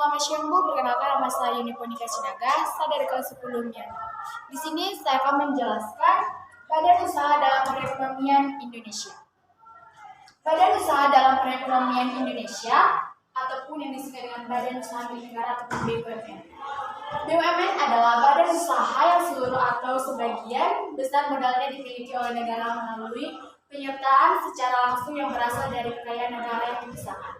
Selamat siang Bu, perkenalkan nama saya Uniponika Sinaga, saya dari kelas 10-nya. Di sini saya akan menjelaskan Badan Usaha dalam Perekonomian Indonesia. Badan Usaha dalam Perekonomian Indonesia ataupun yang disingkat dengan Badan Usaha Milik Negara ataupun BUMN. BUMN adalah badan usaha yang seluruh atau sebagian besar modalnya dimiliki oleh negara melalui penyertaan secara langsung yang berasal dari kekayaan negara yang dipisahkan.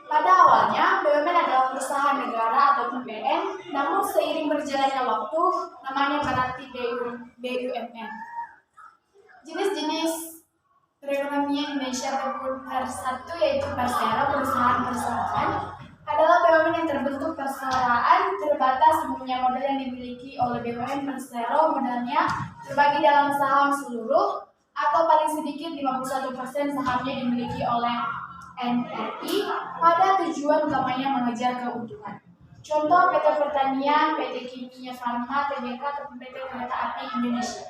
Pada awalnya, BUMN adalah perusahaan negara atau PN, namun seiring berjalannya waktu, namanya berarti BUMN. Jenis-jenis perekonomian Indonesia ataupun satu yaitu persero, perusahaan perseroan, adalah BUMN yang terbentuk perseroan terbatas umumnya modal yang dimiliki oleh BUMN persero modalnya terbagi dalam saham seluruh atau paling sedikit 51% sahamnya dimiliki oleh NRI pada tujuan utamanya mengejar keuntungan. Contoh PT Pertanian, PT Kimia Farma, TBK, ataupun PT Kereta Api Indonesia.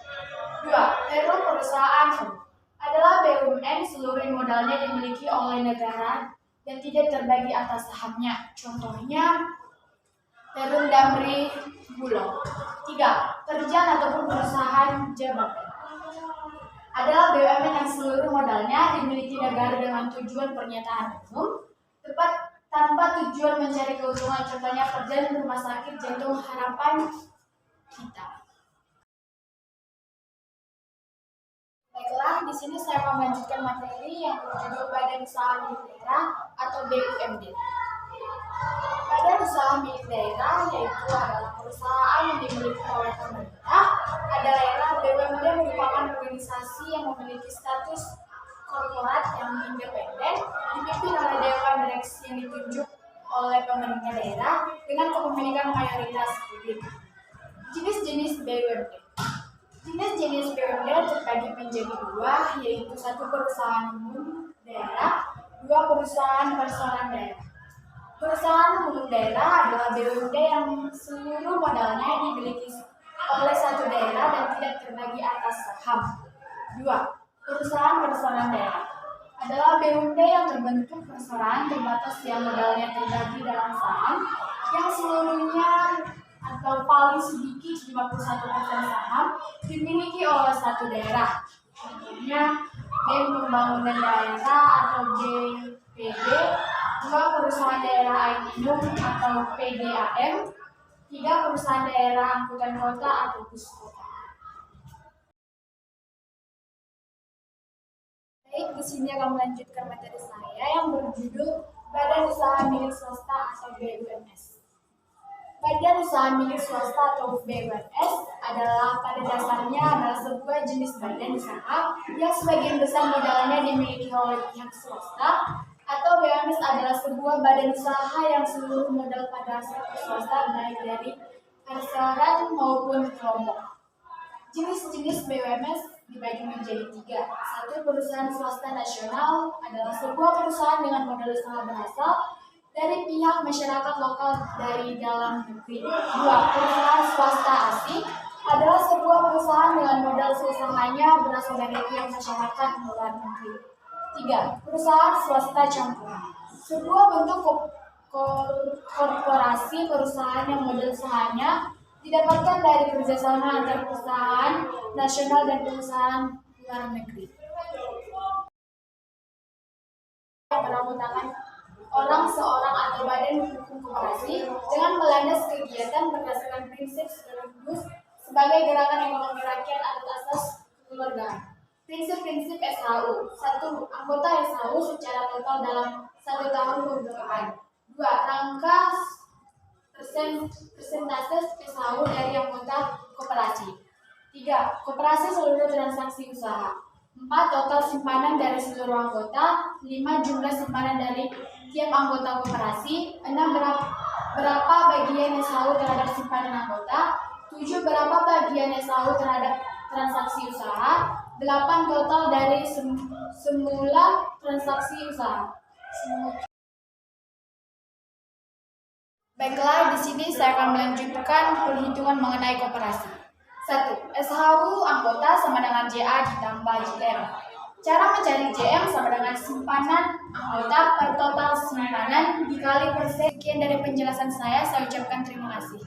2. Perum Perusahaan adalah BUMN seluruh modalnya dimiliki oleh negara dan tidak terbagi atas sahamnya. Contohnya Perum Damri Bulog. 3. Kerjaan ataupun perusahaan jabatan adalah BUMN yang seluruh modalnya dimiliki negara dengan tujuan pernyataan umum, tepat tanpa tujuan mencari keuntungan. Contohnya Perjalanan Rumah Sakit Jantung Harapan Kita. Baiklah, di sini saya akan melanjutkan materi yang berjudul Badan Usaha Milik Daerah atau BUMD. Badan Usaha Milik Daerah yaitu adalah perusahaan yang dimiliki oleh pemerintah. Daerah. BUMD merupakan organisasi yang memiliki status korporat yang independen, dipimpin oleh dewan direksi yang ditunjuk oleh pemerintah daerah dengan kepemilikan mayoritas publik. Jenis-jenis BUMD. Jenis-jenis BUMD terbagi menjadi dua, yaitu satu perusahaan umum daerah, dua perusahaan perseroan daerah. Perusahaan umum daerah adalah BUMD yang seluruh modalnya dimiliki oleh satu daerah dan tidak terbagi atas saham. 2. Perusahaan perseroan daerah adalah BUMD yang terbentuk perseroan terbatas yang modalnya terbagi dalam saham yang seluruhnya atau paling sedikit 51% saham dimiliki oleh satu daerah. Contohnya BEM Pembangunan Daerah atau BPD, 2 Perusahaan Daerah Air Minum atau PDAM, 3 Perusahaan Daerah Angkutan Kota atau Puskota. Baik, di sini akan melanjutkan materi saya yang berjudul Badan Usaha Milik Swasta atau BUMS. Badan Usaha Milik Swasta atau BUMS pada dasarnya adalah sebuah jenis badan usaha yang sebagian besar modalnya dimiliki oleh pihak swasta, atau BUMS adalah sebuah badan usaha yang seluruh modal pada sektor swasta baik dari perseroan maupun kelompok. Jenis-jenis BUMS dibagi menjadi 3. 1. Perusahaan swasta nasional adalah sebuah perusahaan dengan modal usaha berasal dari pihak masyarakat lokal dari dalam negeri. 2. Perusahaan swasta asing adalah sebuah perusahaan dengan modal usahanya berasal dari pihak masyarakat luar negeri. 3. Perusahaan swasta campuran, sebuah bentuk korporasi perusahaan yang modal usahanya didapatkan dari kerjasama antar perusahaan nasional dan perusahaan luar negeri. Yang beranggotakan orang seorang atau badan hukum koperasi dengan melandas kegiatan berdasarkan prinsip sekaligus sebagai gerakan ekonomi rakyat atas asas kekeluargaan. Prinsip-prinsip SHU. 1. Anggota SHU secara total dalam 1 tahun pembukaan. 2. Rangka persentase SHU dari anggota koperasi. 3. Koperasi seluruh transaksi usaha. 4. Total simpanan dari seluruh anggota. 5. Jumlah simpanan dari tiap anggota koperasi. 6. Berapa bagian SHU terhadap simpanan anggota. 7. Berapa bagian SHU terhadap transaksi usaha. 8. Total dari semula transaksi usaha. Baiklah, di sini saya akan melanjutkan perhitungan mengenai koperasi. 1. SHU anggota sama dengan JA ditambah JM. Cara mencari JM sama dengan simpanan anggota per total simpanan dikali persen. Sekian dari penjelasan saya ucapkan terima kasih.